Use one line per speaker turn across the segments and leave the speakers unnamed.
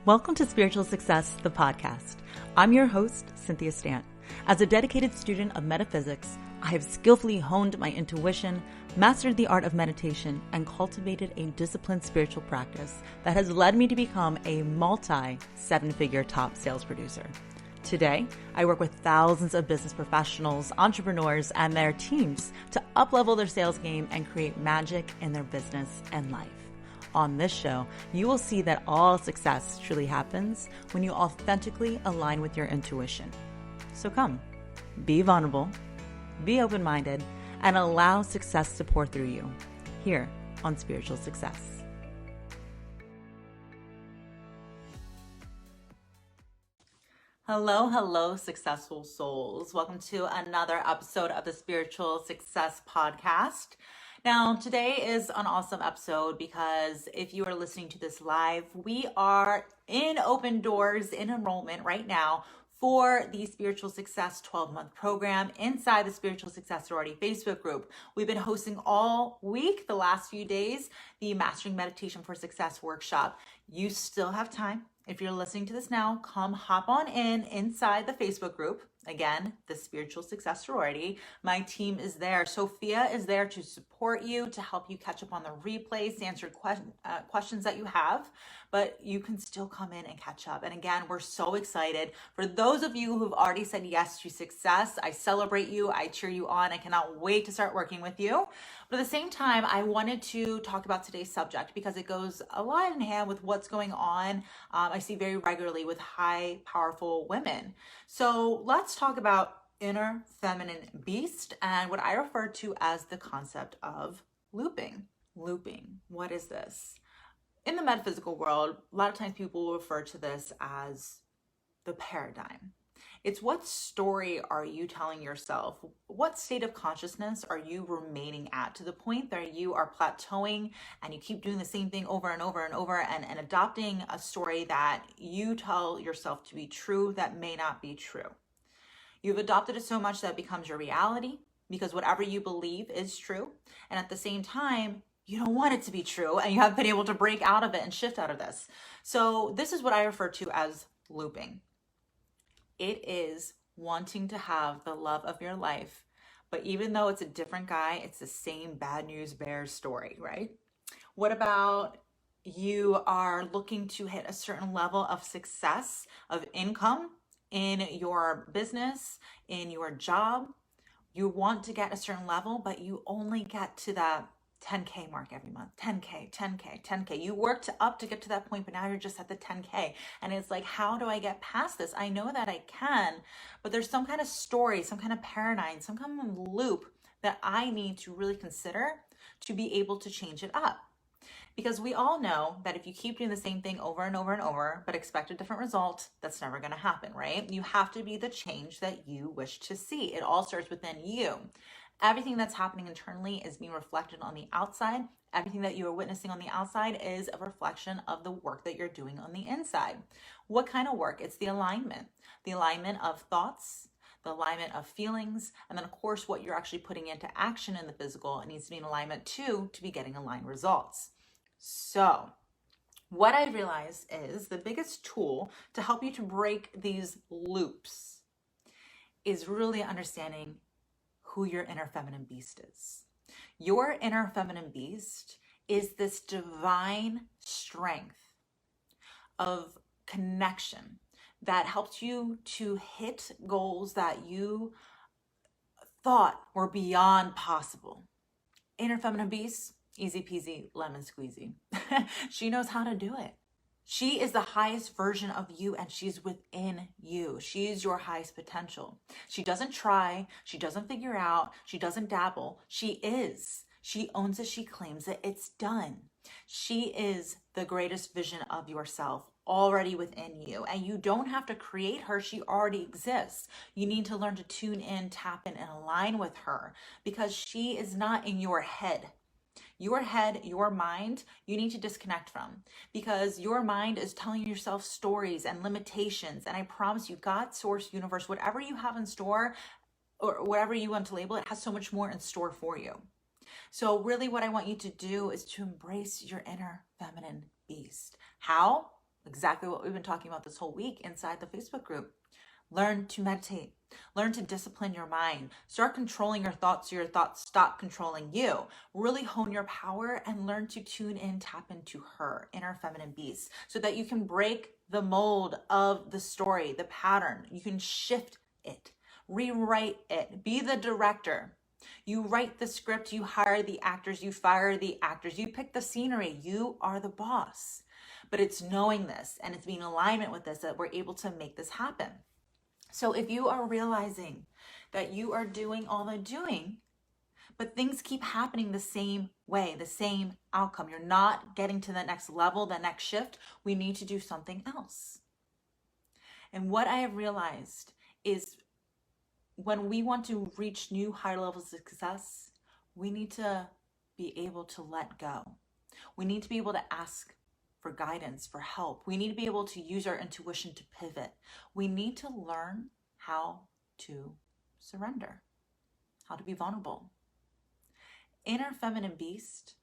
Welcome to Spiritual Success, the podcast. I'm your host, Cynthia Stant. As a dedicated student of metaphysics, I have skillfully honed my intuition, mastered the art of meditation, and cultivated a disciplined spiritual practice that has led me to become a multi-seven-figure top sales producer. Today, I work with thousands of business professionals, entrepreneurs, and their teams to up-level their sales game and create magic in their business and life. On this show, you will see that all success truly happens when you authentically align with your intuition. So come, be vulnerable, be open-minded, and allow success to pour through you here on Spiritual Success. Hello, successful souls. Welcome to another episode of the Spiritual Success Podcast. Now, today is an awesome episode because if you are listening to this live, we are in open doors in enrollment right now for the Spiritual Success 12-month program inside the Spiritual Success Sorority Facebook group. We've been hosting all week, the last few days, the Mastering Meditation for Success workshop. You still have time. If you're listening to this now, come hop on inside the Facebook group. Again, the Spiritual Success Sorority. My team is there. Sophia is there to support you, to help you catch up on the replays, to answer questions that you have, but you can still come in and catch up. And again, we're so excited. For those of you who've already said yes to success, I celebrate you. I cheer you on. I cannot wait to start working with you. But at the same time, I wanted to talk about today's subject because it goes a lot in hand with what's going on. I see very regularly with high, powerful women. So let's talk about inner feminine beast and what I refer to as the concept of looping. Looping, what is this? In the metaphysical world, a lot of times people refer to this as the paradigm. It's what story are you telling yourself? What state of consciousness are you remaining at to the point that you are plateauing and you keep doing the same thing over and over and over and adopting a story that you tell yourself to be true that may not be true. You've adopted it so much that it becomes your reality because whatever you believe is true. And at the same time, you don't want it to be true and you haven't been able to break out of it and shift out of this. So this is what I refer to as looping. It is wanting to have the love of your life, but even though it's a different guy, it's the same bad news bears story, right? What about you are looking to hit a certain level of success, of income in your business, in your job? You want to get a certain level, but you only get to that 10K mark every month, 10K. You worked up to get to that point, but now you're just at the 10K. And it's like, how do I get past this? I know that I can, but there's some kind of story, some kind of paradigm, some kind of loop that I need to really consider to be able to change it up. Because we all know that if you keep doing the same thing over and over and over, but expect a different result, that's never going to happen, right? You have to be the change that you wish to see. It all starts within you. Everything that's happening internally is being reflected on the outside. Everything that you are witnessing on the outside is a reflection of the work that you're doing on the inside. What kind of work? It's the alignment of thoughts, the alignment of feelings, and then of course what you're actually putting into action in the physical. It needs to be in alignment too to be getting aligned results. So what I realized is the biggest tool to help you to break these loops is really understanding who your inner feminine beast is. Your inner feminine beast is this divine strength of connection that helps you to hit goals that you thought were beyond possible. Inner feminine beast, easy peasy, lemon squeezy. She knows how to do it. She is the highest version of you and she's within you. She is your highest potential. She doesn't try. She doesn't figure out. She doesn't dabble. She is. She owns it. She claims it. It's done. She is the greatest vision of yourself already within you. And you don't have to create her. She already exists. You need to learn to tune in, tap in, and align with her because she is not in your head. Your head, your mind, you need to disconnect from because your mind is telling yourself stories and limitations. And I promise you, God, source, universe, whatever you have in store or whatever you want to label it, has so much more in store for you. So really what I want you to do is to embrace your inner feminine beast. How? Exactly what we've been talking about this whole week inside the Facebook group. Learn to meditate. Learn to discipline your mind. Start controlling your thoughts so your thoughts stop controlling you. Really hone your power and learn to tune in, tap into her inner feminine beast so that you can break the mold of the story, the pattern. You can shift it, rewrite it, be the director. You write the script, you hire the actors, you fire the actors, you pick the scenery. You are the boss. But it's knowing this and it's being in alignment with this that we're able to make this happen. So if you are realizing that you are doing all the doing, but things keep happening the same way, the same outcome, you're not getting to the next level, the next shift, we need to do something else. And what I have realized is when we want to reach new higher levels of success, we need to be able to let go. We need to be able to ask for guidance, for help. We need to be able to use our intuition to pivot. We need to learn how to surrender, how to be vulnerable. Inner feminine beast,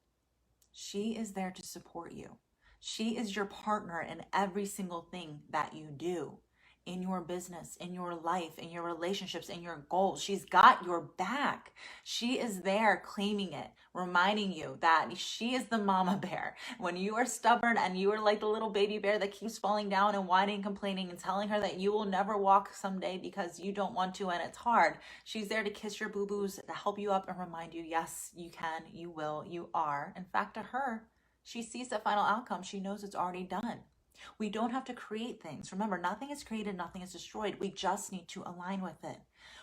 she is there to support you. She is your partner in every single thing that you do. In your business, in your life, in your relationships, in your goals. She's got your back. She is there claiming it, reminding you that she is the mama bear. When you are stubborn and you are like the little baby bear that keeps falling down and whining, complaining, and telling her that you will never walk someday because you don't want to and it's hard, she's there to kiss your boo-boos, to help you up and remind you, yes, you can, you will, you are. In fact, to her, she sees the final outcome. She knows it's already done. We don't have to create things. Remember, nothing is created, nothing is destroyed. We just need to align with it.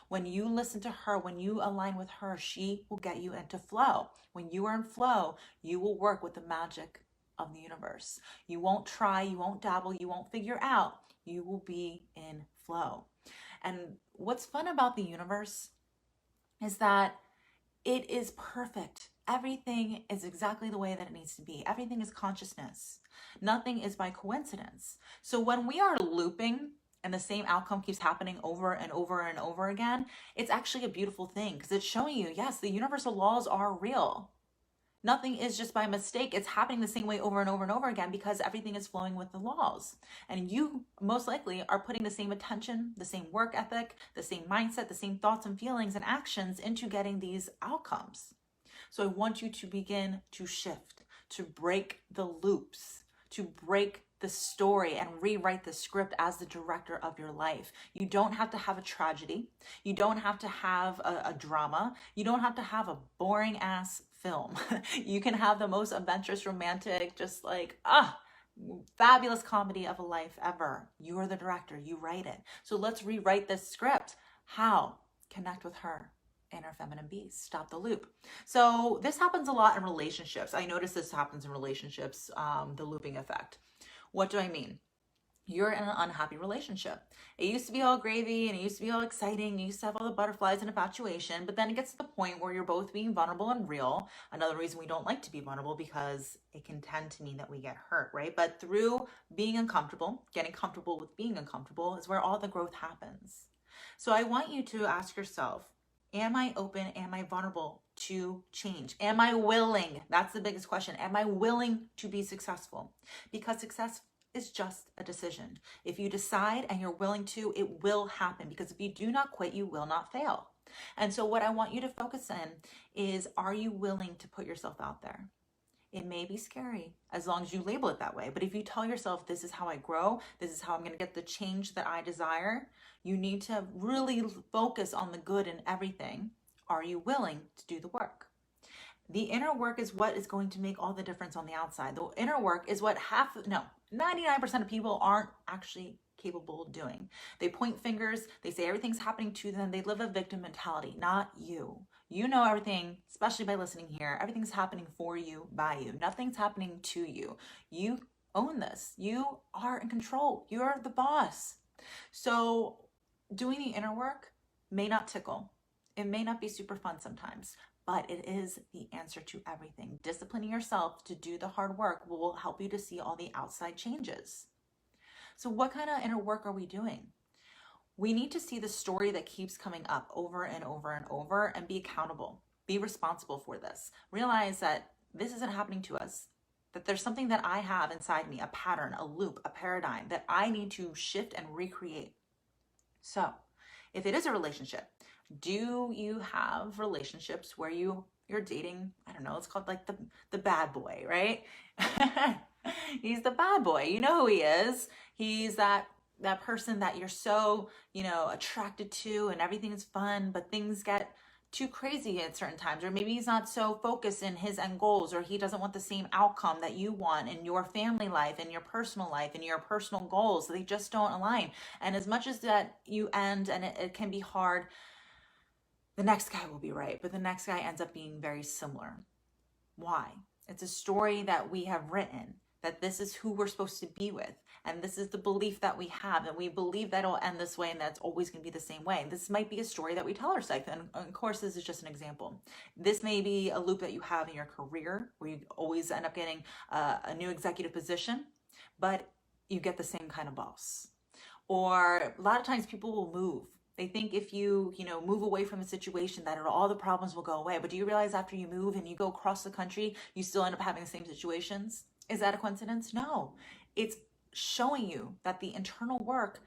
When you listen to her, when you align with her, she will get you into flow. When you are in flow, you will work with the magic of the universe. You won't try, you won't dabble, you won't figure out. You will be in flow. And what's fun about the universe is that it is perfect. Everything is exactly the way that it needs to be. Everything is consciousness. Nothing is by coincidence. So when we are looping and the same outcome keeps happening over and over and over again, it's actually a beautiful thing because it's showing you, yes, the universal laws are real. Nothing is just by mistake. It's happening the same way over and over and over again because everything is flowing with the laws. And you most likely are putting the same attention, the same work ethic, the same mindset, the same thoughts and feelings and actions into getting these outcomes. So I want you to begin to shift, to break the loops, to break the story and rewrite the script as the director of your life. You don't have to have a tragedy. You don't have to have a drama. You don't have to have a boring ass film. You can have the most adventurous, romantic, just like, fabulous comedy of a life ever. You are the director. You write it. So let's rewrite this script. How? Connect with her. Inner feminine beast. Stop the loop. So this happens a lot in relationships. I notice this happens in relationships, the looping effect. What do I mean? You're in an unhappy relationship. It used to be all gravy and it used to be all exciting. You used to have all the butterflies and infatuation, but then it gets to the point where you're both being vulnerable and real. Another reason we don't like to be vulnerable because it can tend to mean that we get hurt, right? But through being uncomfortable, getting comfortable with being uncomfortable is where all the growth happens. So I want you to ask yourself, am I open? Am I vulnerable to change? Am I willing? That's the biggest question. Am I willing to be successful? Because success is just a decision. If you decide and you're willing to, it will happen. Because if you do not quit, you will not fail. And so what I want you to focus in is, are you willing to put yourself out there? It may be scary as long as you label it that way. But if you tell yourself, this is how I grow, this is how I'm going to get the change that I desire, you need to really focus on the good in everything. Are you willing to do the work? The inner work is what is going to make all the difference on the outside. The inner work is what 99% of people aren't actually capable of doing. They point fingers, they say everything's happening to them, they live a victim mentality, not you. You know everything, especially by listening here. Everything's happening for you, by you. Nothing's happening to you. You own this. You are in control. You're the boss. So doing the inner work may not tickle. It may not be super fun sometimes, but it is the answer to everything. Disciplining yourself to do the hard work will help you to see all the outside changes. So what kind of inner work are we doing? We need to see the story that keeps coming up over and over and over and be accountable. Be responsible for this. Realize that this isn't happening to us. that there's something that I have inside me, a pattern, a loop, a paradigm that I need to shift and recreate. So if it is a relationship, do you have relationships where you're dating, I don't know, it's called like the bad boy, right? He's the bad boy. You know who he is. He's that person that you're so, attracted to, and everything is fun, but things get too crazy at certain times, or maybe he's not so focused in his end goals, or he doesn't want the same outcome that you want in your family life, in your personal life, in your personal goals. They just don't align. And as much as that you end, and it can be hard, the next guy will be right, but the next guy ends up being very similar. Why? It's a story that we have written, that this is who we're supposed to be with. And this is the belief that we have, and we believe that it'll end this way, and that's always going to be the same way. This might be a story that we tell ourselves, and of course, this is just an example. This may be a loop that you have in your career, where you always end up getting a new executive position, but you get the same kind of boss. Or a lot of times people will move. They think if you move away from a situation that all the problems will go away. But do you realize after you move and you go across the country, you still end up having the same situations? Is that a coincidence? No. It's showing you that the internal work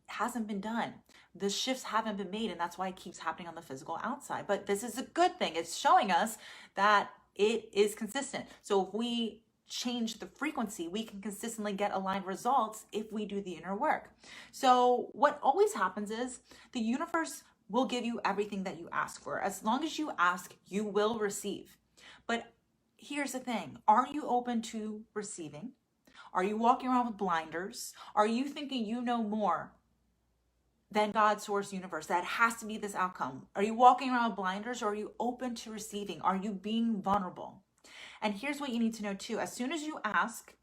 hasn't been done. The shifts haven't been made, and that's why it keeps happening on the physical outside. But this is a good thing. It's showing us that it is consistent. So if we change the frequency, we can consistently get aligned results if we do the inner work. So what always happens is the universe will give you everything that you ask for. As long as you ask, you will receive. But here's the thing. Are you open to receiving? Are you walking around with blinders? Are you thinking you know more than God, source, universe? That has to be this outcome. Are you walking around with blinders, or are you open to receiving? Are you being vulnerable? And here's what you need to know too. As soon as you ask,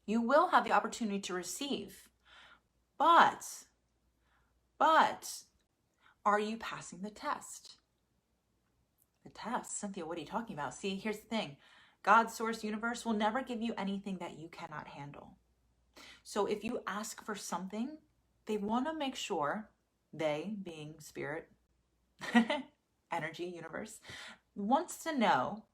you will have the opportunity to receive. But are you passing the test? The test? Cynthia, what are you talking about? See, here's the thing. God, source, universe will never give you anything that you cannot handle. So if you ask for something, they want to make sure, they being spirit, energy, universe, wants to know,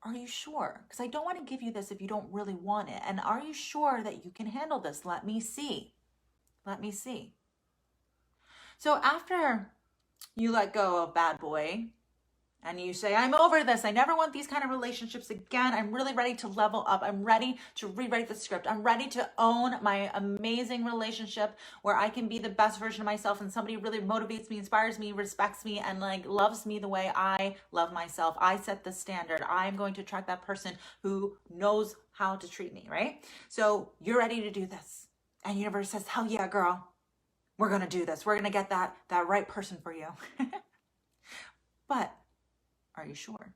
are you sure? Because I don't want to give you this if you don't really want it. And are you sure that you can handle this? Let me see. Let me see. So after you let go of bad boy, and you say, I'm over this. I never want these kind of relationships again. I'm really ready to level up. I'm ready to rewrite the script. I'm ready to own my amazing relationship where I can be the best version of myself, and somebody really motivates me, inspires me, respects me, and loves me the way I love myself. I set the standard. I'm going to attract that person who knows how to treat me, right? So you're ready to do this. And universe says, hell yeah, girl. We're going to do this. We're going to get that right person for you. But are you sure?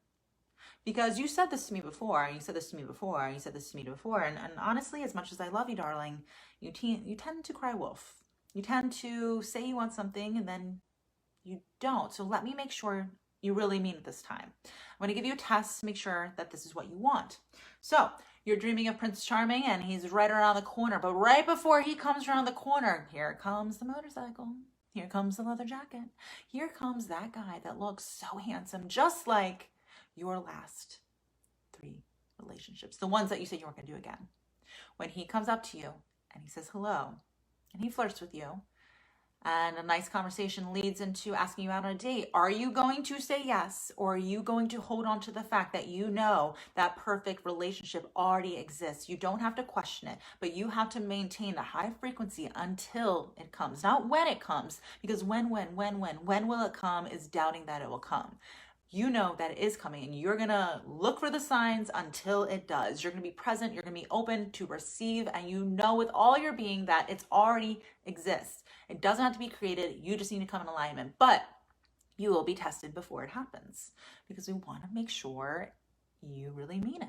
Because you said this to me before, and you said this to me before, and you said this to me before. And honestly, as much as I love you, darling, you tend to cry wolf. You tend to say you want something and then you don't. So let me make sure you really mean it this time. I'm going to give you a test to make sure that this is what you want. So you're dreaming of Prince Charming, and he's right around the corner. But right before he comes around the corner, here comes the motorcycle. Here comes the leather jacket. Here comes that guy that looks so handsome, just like your last 3 relationships, the ones that you said you weren't going to do again. When he comes up to you and he says hello, and he flirts with you, and a nice conversation leads into asking you out on a date, are you going to say yes, or are you going to hold on to the fact that you know that perfect relationship already exists? You don't have to question it, but you have to maintain the high frequency until it comes, not when it comes, because when will it come is doubting that it will come. You know that it is coming, and you're going to look for the signs until it does. You're going to be present. You're going to be open to receive, and you know with all your being that it's already exists. It doesn't have to be created. You just need to come in alignment, but you will be tested before it happens, because we want to make sure you really mean it.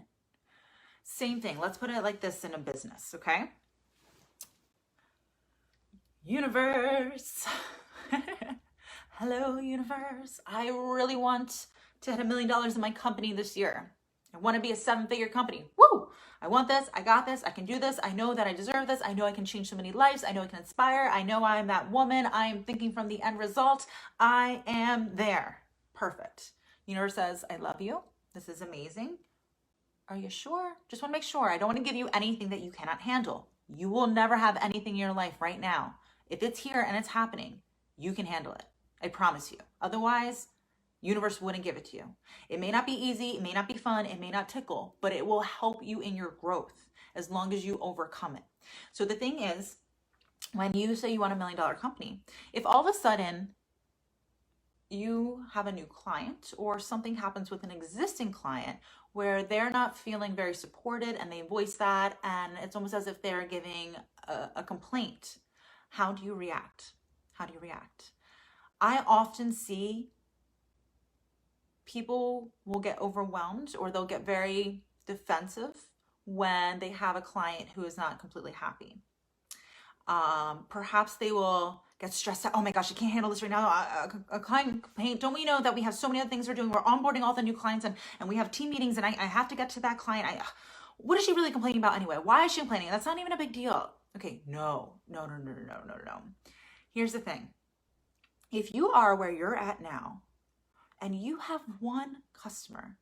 Same thing. Let's put it like this in a business, okay? Universe. Hello, universe. I really want to hit $1 million in my company this year. I want to be a 7-figure company. Woo! I want this. I got this. I can do this. I know that I deserve this. I know I can change so many lives. I know I can inspire. I know I'm that woman. I am thinking from the end result. I am there. Perfect. Universe says, I love you. This is amazing. Are you sure? Just want to make sure. I don't want to give you anything that you cannot handle. You will never have anything in your life right now. If it's here and it's happening, you can handle it. I promise you. Otherwise, universe wouldn't give it to you. It may not be easy, it may not be fun, it may not tickle, but it will help you in your growth as long as you overcome it. So the thing is, when you say you want $1 million company, if all of a sudden you have a new client or something happens with an existing client where they're not feeling very supported and they voice that and it's almost as if they're giving a complaint, how do you react? How do you react? I often see people will get overwhelmed or they'll get very defensive when they have a client who is not completely happy. Perhaps they will get stressed out. Oh my gosh, I can't handle this right now. A client complaint. Don't we know that we have so many other things we're doing? We're onboarding all the new clients and we have team meetings and I have to get to that client. What is she really complaining about anyway? Why is she complaining? That's not even a big deal. Okay, no. Here's the thing. If you are where you're at now and you have one customer,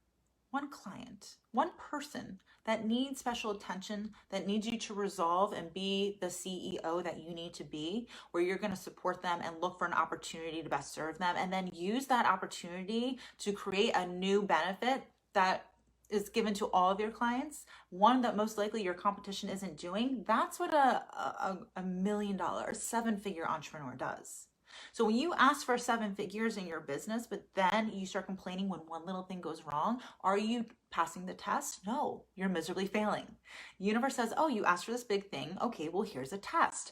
one client, one person that needs special attention, that needs you to resolve and be the CEO that you need to be, where you're going to support them and look for an opportunity to best serve them, and then use that opportunity to create a new benefit that is given to all of your clients, one that most likely your competition isn't doing, that's what a $1 million, 7-figure entrepreneur does. So when you ask for 7 figures in your business, but then you start complaining when one little thing goes wrong, are you passing the test? No, you're miserably failing. The universe says, oh, you asked for this big thing. Okay, well, here's a test.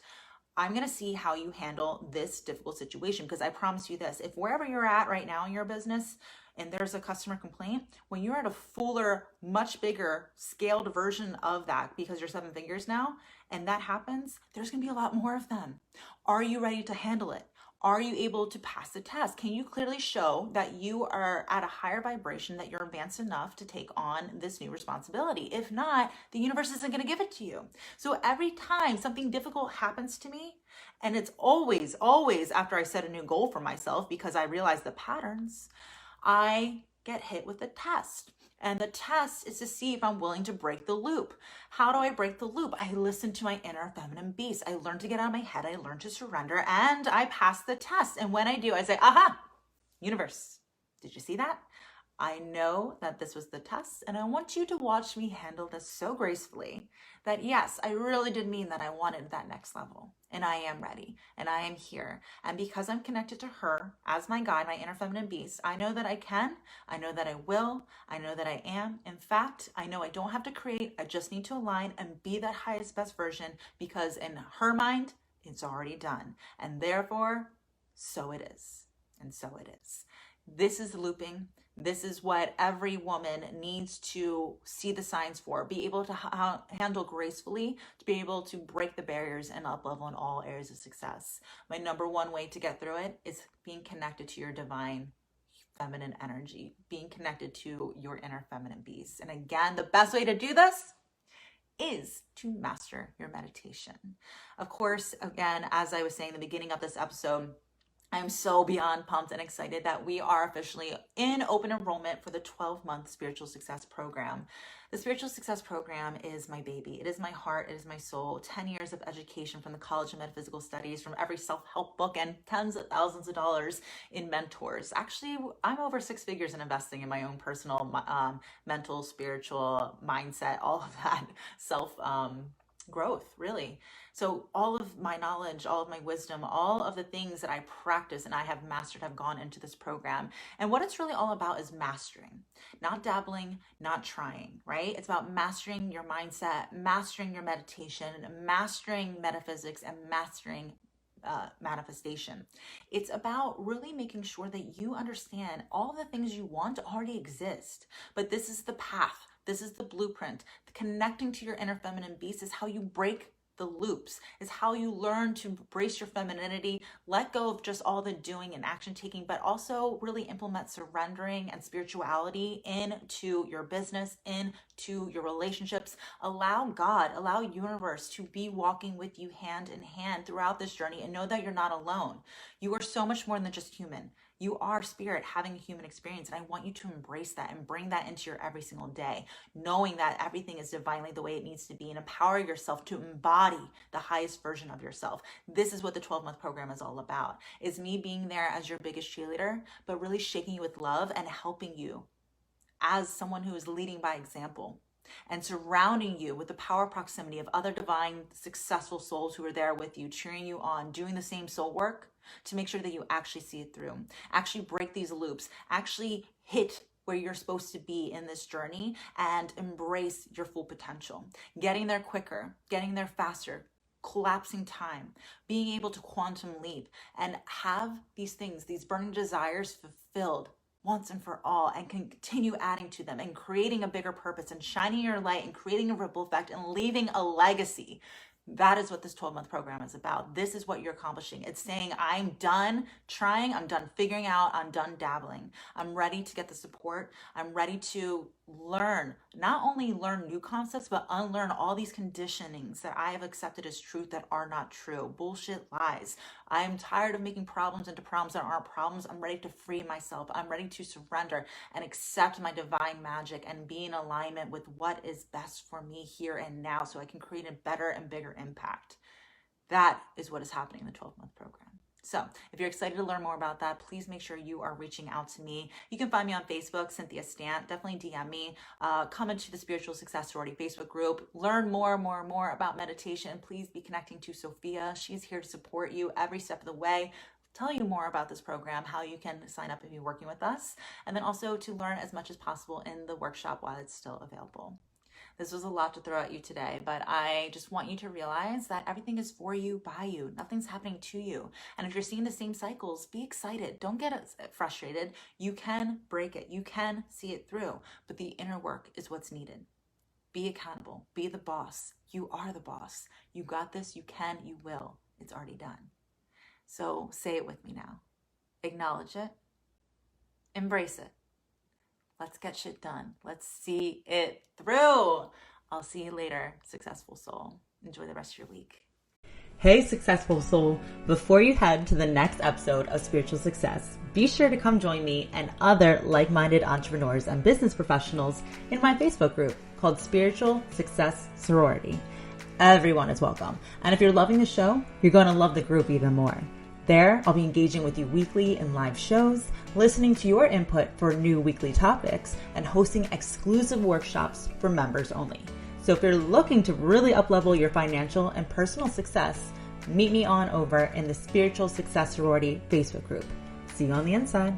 I'm going to see how you handle this difficult situation, because I promise you this, if wherever you're at right now in your business and there's a customer complaint, when you're at a fuller, much bigger scaled version of that, because you're 7 figures now, and that happens, there's going to be a lot more of them. Are you ready to handle it? Are you able to pass the test? Can you clearly show that you are at a higher vibration, that you're advanced enough to take on this new responsibility? If not, the universe isn't going to give it to you. So every time something difficult happens to me, and it's always after I set a new goal for myself because I realize the patterns, I get hit with a test. And the test is to see if I'm willing to break the loop. How do I break the loop? I listen to my inner feminine beast. I learn to get out of my head. I learn to surrender, and I pass the test. And when I do, I say, aha, universe, did you see that? I know that this was the test, and I want you to watch me handle this so gracefully that yes, I really did mean that I wanted that next level, and I am ready, and I am here. And because I'm connected to her as my guide, my inner feminine beast, I know that I can, I know that I will, I know that I am. In fact, I know I don't have to create, I just need to align and be that highest best version, because in her mind, it's already done. And therefore, so it is. And so it is. This is looping. This is what every woman needs to see the signs for, be able to handle gracefully, to be able to break the barriers and up level in all areas of success. My number one way to get through it is being connected to your divine feminine energy, being connected to your inner feminine beast. And again, the best way to do this is to master your meditation. Of course, again, as I was saying in the beginning of this episode, I'm so beyond pumped and excited that we are officially in open enrollment for the 12-month Spiritual Success Program. The Spiritual Success Program is my baby. It is my heart. It is my soul. 10 years of education from the College of Metaphysical Studies, from every self-help book, and tens of thousands of dollars in mentors. Actually, I'm over 6 figures in investing in my own personal mental, spiritual mindset, all of that self growth, really. So all of my knowledge, all of my wisdom, all of the things that I practice and I have mastered have gone into this program. And what it's really all about is mastering, not dabbling, not trying, right? It's about mastering your mindset, mastering your meditation, mastering metaphysics, and mastering manifestation. It's about really making sure that you understand all the things you want already exist, but this is the path. This is the blueprint. Connecting to your inner feminine beast is how you break the loops, is how you learn to embrace your femininity, let go of just all the doing and action taking, but also really implement surrendering and spirituality into your business, into to your relationships. Allow God, allow universe to be walking with you hand in hand throughout this journey, and know that you're not alone. You are so much more than just human. You are spirit having a human experience, and I want you to embrace that and bring that into your every single day, knowing that everything is divinely the way it needs to be, and empower yourself to embody the highest version of yourself. This is what the 12-month program is all about. It's me being there as your biggest cheerleader, but really shaking you with love and helping you as someone who is leading by example, and surrounding you with the power proximity of other divine, successful souls who are there with you, cheering you on, doing the same soul work to make sure that you actually see it through, actually break these loops, actually hit where you're supposed to be in this journey, and embrace your full potential. Getting there quicker, getting there faster, collapsing time, being able to quantum leap, and have these things, these burning desires fulfilled once and for all, and continue adding to them and creating a bigger purpose and shining your light and creating a ripple effect and leaving a legacy. That is what this 12-month program is about. This is what you're accomplishing. It's saying, I'm done trying, I'm done figuring out, I'm done dabbling. I'm ready to get the support. I'm ready to learn, not only learn new concepts, but unlearn all these conditionings that I have accepted as truth that are not true. Bullshit lies. I am tired of making problems into problems that aren't problems. I'm ready to free myself. I'm ready to surrender and accept my divine magic and be in alignment with what is best for me here and now, so I can create a better and bigger impact. That is what is happening in the 12-month program. So if you're excited to learn more about that, please make sure you are reaching out to me. You can find me on Facebook, Cynthia Stant. Definitely DM me. Come into the Spiritual Success Sorority Facebook group. Learn more about meditation. Please be connecting to Sophia. She's here to support you every step of the way. Tell you more about this program, how you can sign up and be working with us, and then also to learn as much as possible in the workshop while it's still available. This was a lot to throw at you today, but I just want you to realize that everything is for you, by you. Nothing's happening to you. And if you're seeing the same cycles, be excited. Don't get frustrated. You can break it. You can see it through, but the inner work is what's needed. Be accountable. Be the boss. You are the boss. You got this. You can. You will. It's already done. So say it with me now. Acknowledge it. Embrace it. Let's get shit done. Let's see it through. I'll see you later, successful soul. Enjoy the rest of your week. Hey, successful soul. Before you head to the next episode of Spiritual Success, be sure to come join me and other like-minded entrepreneurs and business professionals in my Facebook group called Spiritual Success Sorority. Everyone is welcome. And if you're loving the show, you're going to love the group even more. There, I'll be engaging with you weekly in live shows, listening to your input for new weekly topics, and hosting exclusive workshops for members only. So if you're looking to really up-level your financial and personal success, meet me on over in the Spiritual Success Sorority Facebook group. See you on the inside.